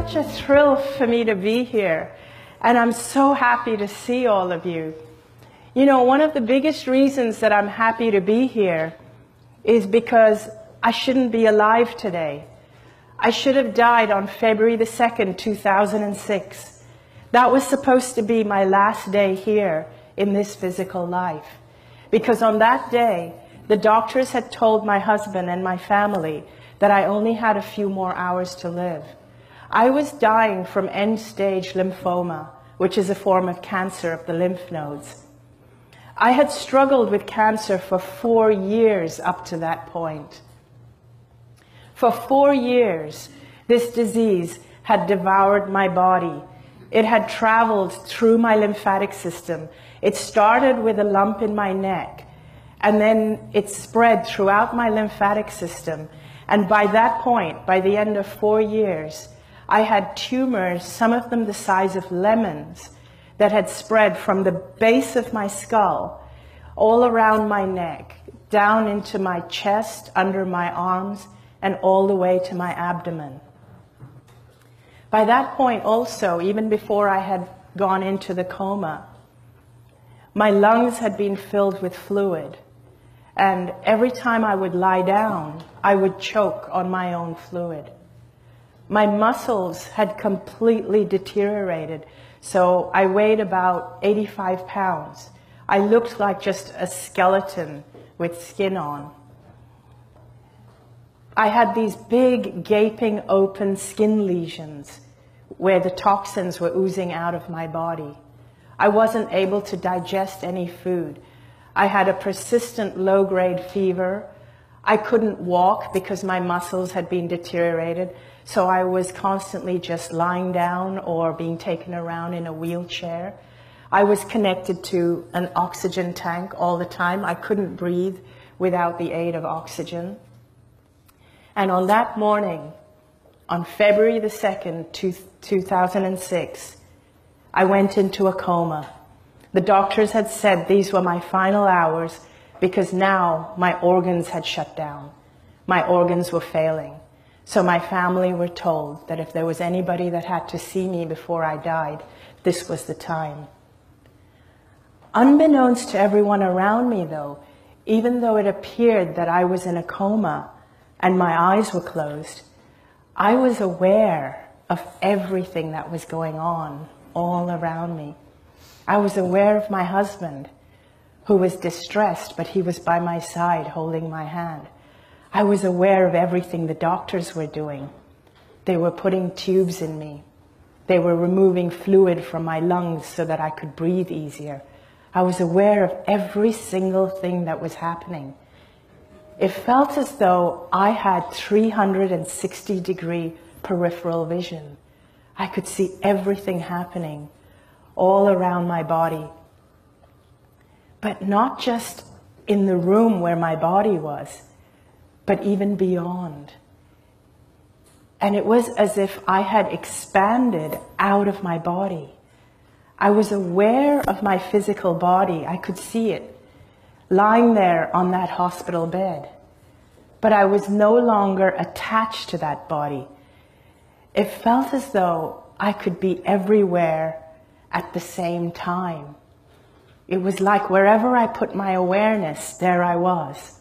such a thrill for me to be here, and I'm so happy to see all of you. You know, one of the biggest reasons that I'm happy to be here is because I shouldn't be alive today. I should have died on February the 2nd, 2006. That was supposed to be my last day here in this physical life. Because on that day, the doctors had told my husband and my family that I only had a few more hours to live. I was dying from end-stage lymphoma, which is a form of cancer of the lymph nodes. I had struggled with cancer for 4 years up to that point. For 4 years, this disease had devoured my body. It had traveled through my lymphatic system. It started with a lump in my neck, and then it spread throughout my lymphatic system. And by that point, by the end of 4 years, I had tumors, some of them the size of lemons, that had spread from the base of my skull, all around my neck, down into my chest, under my arms, and all the way to my abdomen. By that point also, even before I had gone into the coma, my lungs had been filled with fluid. And every time I would lie down, I would choke on my own fluid. My muscles had completely deteriorated, so I weighed about 85 pounds. I looked like just a skeleton with skin on. I had these big, gaping, open skin lesions where the toxins were oozing out of my body. I wasn't able to digest any food. I had a persistent low-grade fever. I couldn't walk because my muscles had been deteriorated, so I was constantly just lying down or being taken around in a wheelchair. I was connected to an oxygen tank all the time. I couldn't breathe without the aid of oxygen. And on that morning, on February the 2nd, 2006, I went into a coma. The doctors had said these were my final hours because now my organs had shut down. My organs were failing. So my family were told that if there was anybody that had to see me before I died, this was the time. Unbeknownst to everyone around me, though, even though it appeared that I was in a coma and my eyes were closed, I was aware of everything that was going on all around me. I was aware of my husband, who was distressed, but he was by my side holding my hand. I was aware of everything the doctors were doing. They were putting tubes in me. They were removing fluid from my lungs so that I could breathe easier. I was aware of every single thing that was happening. It felt as though I had 360-degree peripheral vision. I could see everything happening all around my body. But not just in the room where my body was, but even beyond. And it was as if I had expanded out of my body. I was aware of my physical body. I could see it lying there on that hospital bed. But I was no longer attached to that body. It felt as though I could be everywhere at the same time. It was like wherever I put my awareness, there I was.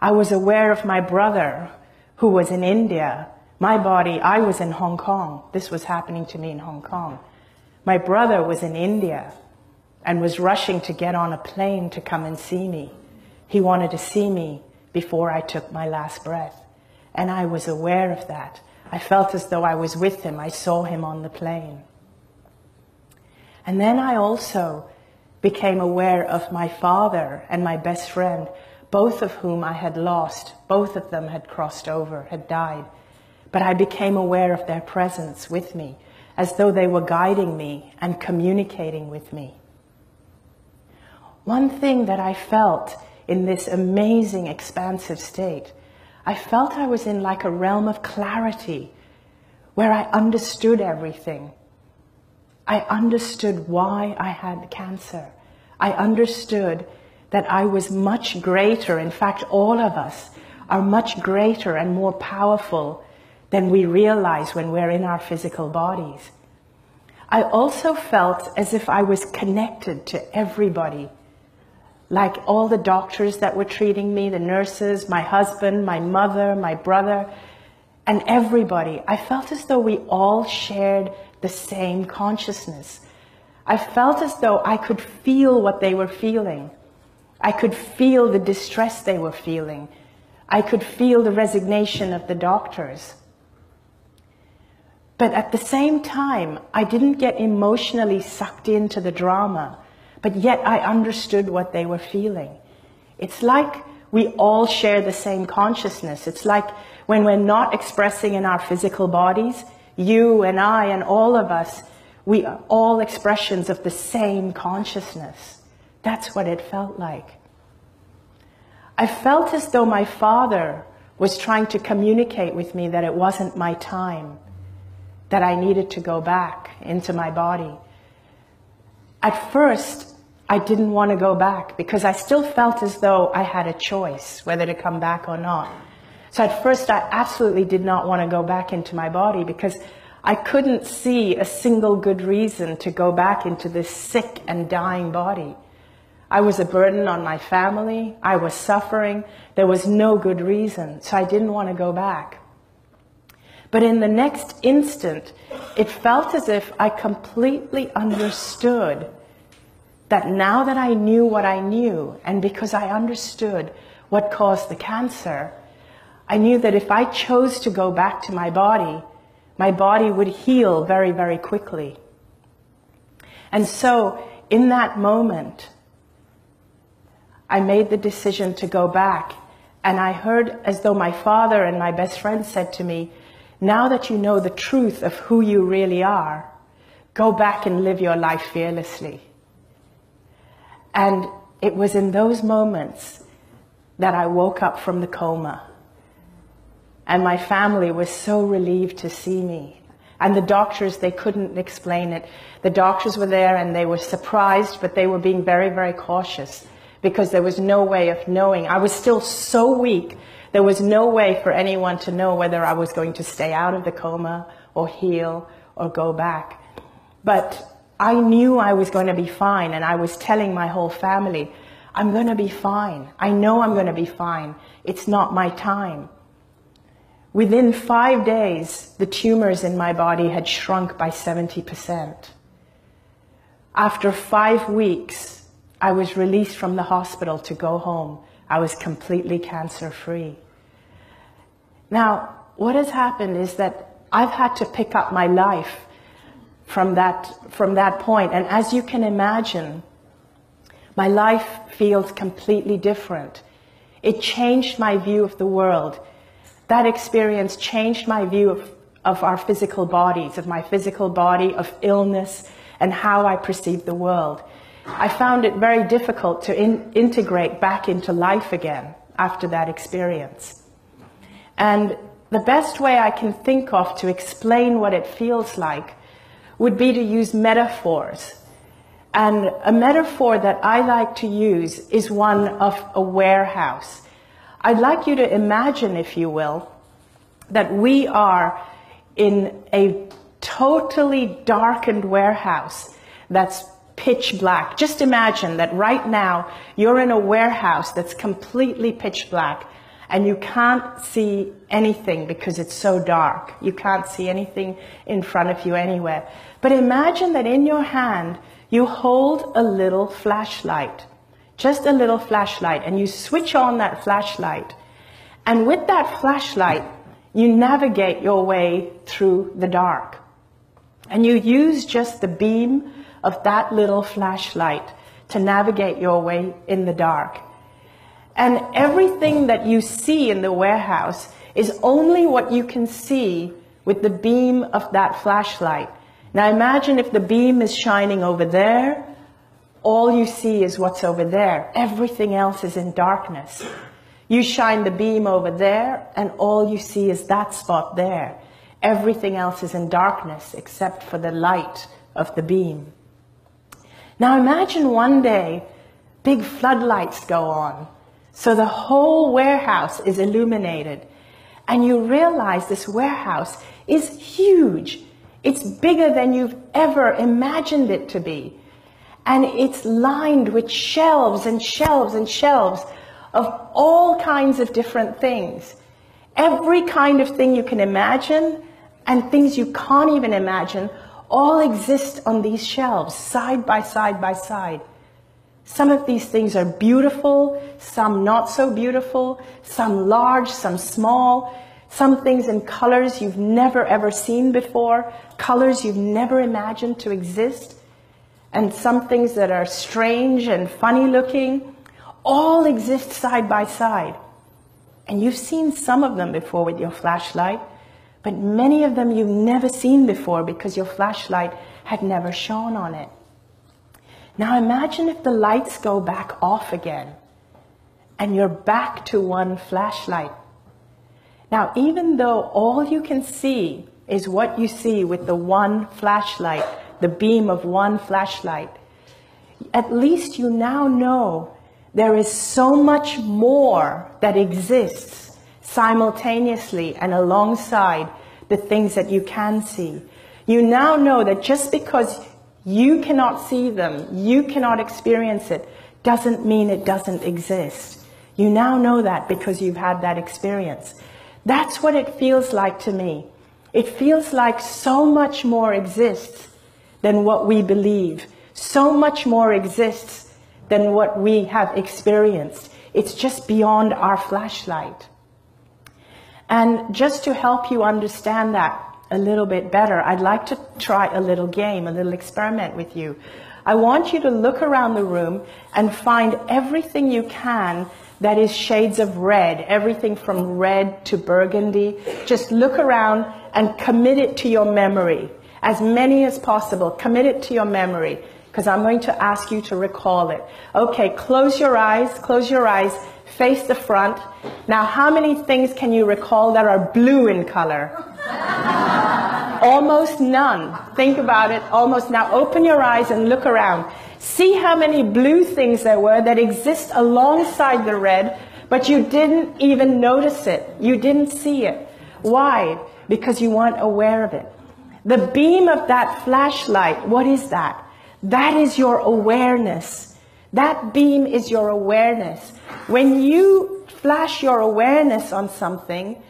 I was aware of my brother who was in India. My body, I was in Hong Kong. This was happening to me in Hong Kong. My brother was in India and was rushing to get on a plane to come and see me. He wanted to see me before I took my last breath. And I was aware of that. I felt as though I was with him. I saw him on the plane. And then I also became aware of my father and my best friend, both of whom I had lost. Both of them had crossed over, had died. But I became aware of their presence with me, as though they were guiding me and communicating with me. One thing that I felt in this amazing, expansive state, I felt I was in like a realm of clarity, where I understood everything. I understood why I had cancer. I understood that I was much greater. In fact, all of us are much greater and more powerful than we realize when we're in our physical bodies. I also felt as if I was connected to everybody, like all the doctors that were treating me, the nurses, my husband, my mother, my brother, and everybody. I felt as though we all shared the same consciousness. I felt as though I could feel what they were feeling. I could feel the distress they were feeling. I could feel the resignation of the doctors. But at the same time, I didn't get emotionally sucked into the drama, but yet I understood what they were feeling. It's like we all share the same consciousness. It's like when we're not expressing in our physical bodies, you and I and all of us, we are all expressions of the same consciousness. That's what it felt like. I felt as though my father was trying to communicate with me that it wasn't my time, that I needed to go back into my body. At first, I didn't want to go back because I still felt as though I had a choice whether to come back or not. So at first, I absolutely did not want to go back into my body because I couldn't see a single good reason to go back into this sick and dying body. I was a burden on my family. I was suffering. There was no good reason, so I didn't want to go back. But in the next instant, it felt as if I completely understood that now that I knew what I knew, and because I understood what caused the cancer, I knew that if I chose to go back to my body would heal very, very quickly. And so, in that moment, I made the decision to go back, and I heard as though my father and my best friend said to me, now that you know the truth of who you really are, go back and live your life fearlessly. And it was in those moments that I woke up from the coma. And my family was so relieved to see me. And the doctors, they couldn't explain it. The doctors were there and they were surprised, but they were being very, very cautious because there was no way of knowing. I was still so weak. There was no way for anyone to know whether I was going to stay out of the coma or heal or go back. But I knew I was going to be fine, and I was telling my whole family, I'm going to be fine. I know I'm going to be fine. It's not my time. Within 5 days, the tumors in my body had shrunk by 70%. After 5 weeks, I was released from the hospital to go home. I was completely cancer-free. Now, what has happened is that I've had to pick up my life from that point. And as you can imagine, my life feels completely different. It changed my view of the world. That experience changed my view of our physical bodies, of my physical body, of illness, and how I perceive the world. I found it very difficult to integrate back into life again after that experience. And the best way I can think of to explain what it feels like would be to use metaphors. And a metaphor that I like to use is one of a warehouse. I'd like you to imagine, if you will, that we are in a totally darkened warehouse that's pitch black. Just imagine that right now you're in a warehouse that's completely pitch black and you can't see anything because it's so dark. You can't see anything in front of you anywhere. But imagine that in your hand you hold a little flashlight. Just a little flashlight, and you switch on that flashlight. And with that flashlight, you navigate your way through the dark. And you use just the beam of that little flashlight to navigate your way in the dark. And everything that you see in the warehouse is only what you can see with the beam of that flashlight. Now imagine if the beam is shining over there, all you see is what's over there. Everything else is in darkness. You shine the beam over there, and all you see is that spot there. Everything else is in darkness except for the light of the beam. Now imagine one day, big floodlights go on. So the whole warehouse is illuminated. And you realize this warehouse is huge. It's bigger than you've ever imagined it to be. And it's lined with shelves and shelves and shelves of all kinds of different things. Every kind of thing you can imagine and things you can't even imagine all exist on these shelves, side by side by side. Some of these things are beautiful, some not so beautiful, some large, some small, some things in colors you've never ever seen before, colors you've never imagined to exist, and some things that are strange and funny looking, all exist side by side. And you've seen some of them before with your flashlight, but many of them you've never seen before because your flashlight had never shone on it. Now imagine if the lights go back off again and you're back to one flashlight. Now, even though all you can see is what you see with the one flashlight, the beam of one flashlight, at least you now know there is so much more that exists simultaneously and alongside the things that you can see. You now know that just because you cannot see them, you cannot experience it, doesn't mean it doesn't exist. You now know that because you've had that experience. That's what it feels like to me. It feels like so much more exists than what we believe. So much more exists than what we have experienced. It's just beyond our flashlight. And just to help you understand that a little bit better, I'd like to try a little game, a little experiment with you. I want you to look around the room and find everything you can that is shades of red, everything from red to burgundy. Just look around and commit it to your memory. As many as possible, commit it to your memory, because I'm going to ask you to recall it. Okay, close your eyes, face the front. Now, how many things can you recall that are blue in color? Almost none. Think about it, almost. Now open your eyes and look around. See how many blue things there were that exist alongside the red, but you didn't even notice it. You didn't see it. Why? Because you weren't aware of it. The beam of that flashlight, what is that? That is your awareness. That beam is your awareness. When you flash your awareness on something,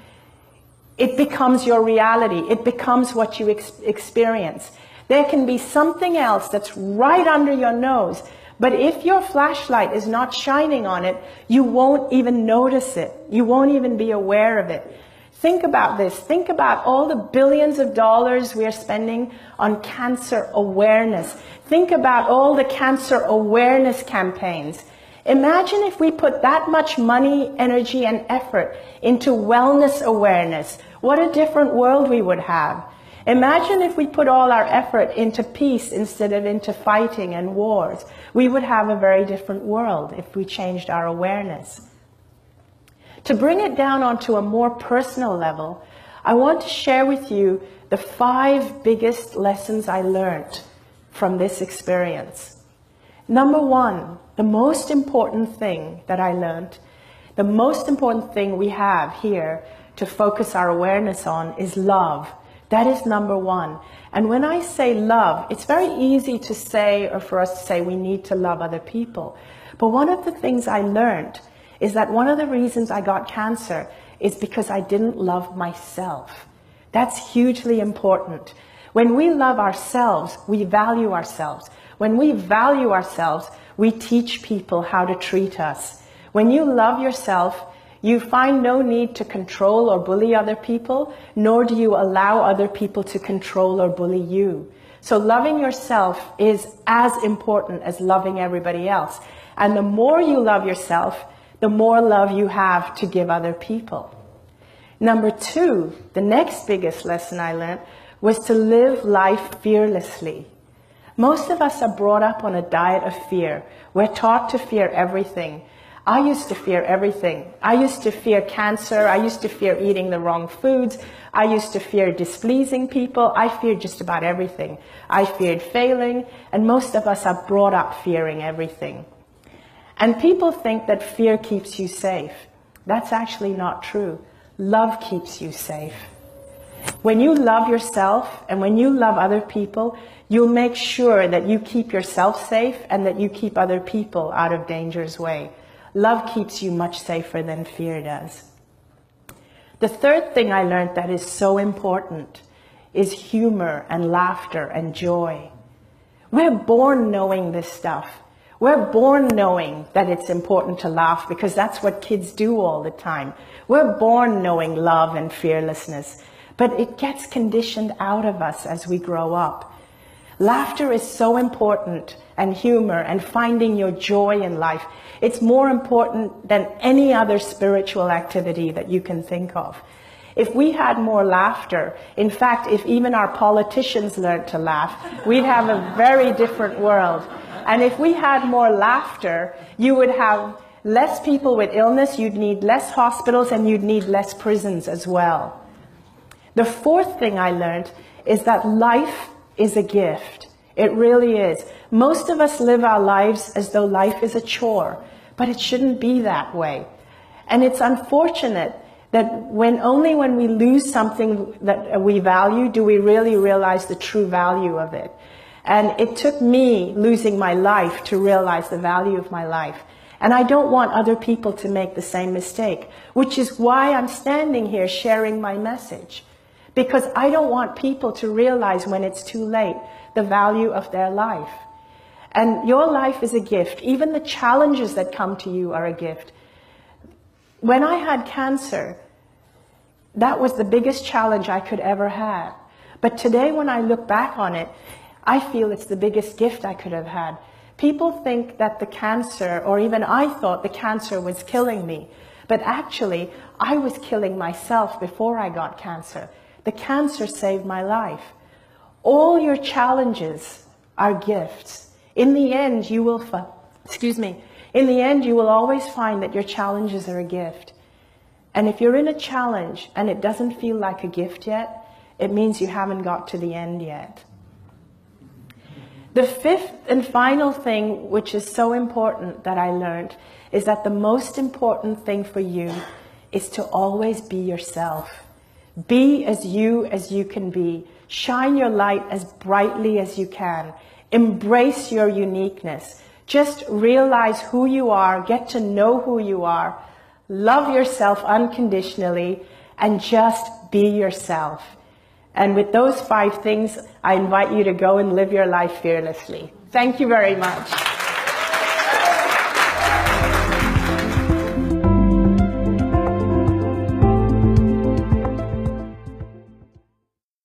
it becomes your reality. It becomes what you experience. There can be something else that's right under your nose, but if your flashlight is not shining on it, you won't even notice it. You won't even be aware of it. Think about this. Think about all the billions of dollars we are spending on cancer awareness. Think about all the cancer awareness campaigns. Imagine if we put that much money, energy, and effort into wellness awareness. What a different world we would have. Imagine if we put all our effort into peace instead of into fighting and wars. We would have a very different world if we changed our awareness. To bring it down onto a more personal level, I want to share with you the 5 biggest lessons I learned from this experience. Number 1, the most important thing that I learned, the most important thing we have here to focus our awareness on is love. That is number 1. And when I say love, it's very easy to say, or for us to say, we need to love other people. But one of the things I learned is that one of the reasons I got cancer is because I didn't love myself. That's hugely important. When we love ourselves, we value ourselves. When we value ourselves, we teach people how to treat us. When you love yourself, you find no need to control or bully other people, nor do you allow other people to control or bully you. So loving yourself is as important as loving everybody else. And the more you love yourself, the more love you have to give other people. Number 2, the next biggest lesson I learned was to live life fearlessly. Most of us are brought up on a diet of fear. We're taught to fear everything. I used to fear everything. I used to fear cancer. I used to fear eating the wrong foods. I used to fear displeasing people. I feared just about everything. I feared failing, and most of us are brought up fearing everything. And people think that fear keeps you safe. That's actually not true. Love keeps you safe. When you love yourself and when you love other people, you'll make sure that you keep yourself safe and that you keep other people out of danger's way. Love keeps you much safer than fear does. The third thing I learned that is so important is humor and laughter and joy. We're born knowing this stuff. We're born knowing that it's important to laugh because that's what kids do all the time. We're born knowing love and fearlessness, but it gets conditioned out of us as we grow up. Laughter is so important, and humor and finding your joy in life. It's more important than any other spiritual activity that you can think of. If we had more laughter, in fact, if even our politicians learned to laugh, we'd have a very different world. And if we had more laughter, you would have less people with illness, you'd need less hospitals, and you'd need less prisons as well. The fourth thing I learned is that life is a gift. It really is. Most of us live our lives as though life is a chore, but it shouldn't be that way. And it's unfortunate that only when we lose something that we value do we really realize the true value of it. And it took me losing my life to realize the value of my life. And I don't want other people to make the same mistake, which is why I'm standing here sharing my message. Because I don't want people to realize when it's too late the value of their life. And your life is a gift. Even the challenges that come to you are a gift. When I had cancer, that was the biggest challenge I could ever have. But today when I look back on it, I feel it's the biggest gift I could have had. People think that the cancer, or even I thought the cancer was killing me. But actually, I was killing myself before I got cancer. The cancer saved my life. All your challenges are gifts. In the end, you will in the end, you will always find that your challenges are a gift. And if you're in a challenge and it doesn't feel like a gift yet, it means you haven't got to the end yet. The fifth and final thing, which is so important that I learned, is that the most important thing for you is to always be yourself. Be as you can be. Shine your light as brightly as you can. Embrace your uniqueness. Just realize who you are, get to know who you are, love yourself unconditionally, and just be yourself. And with those 5 things, I invite you to go and live your life fearlessly. Thank you very much.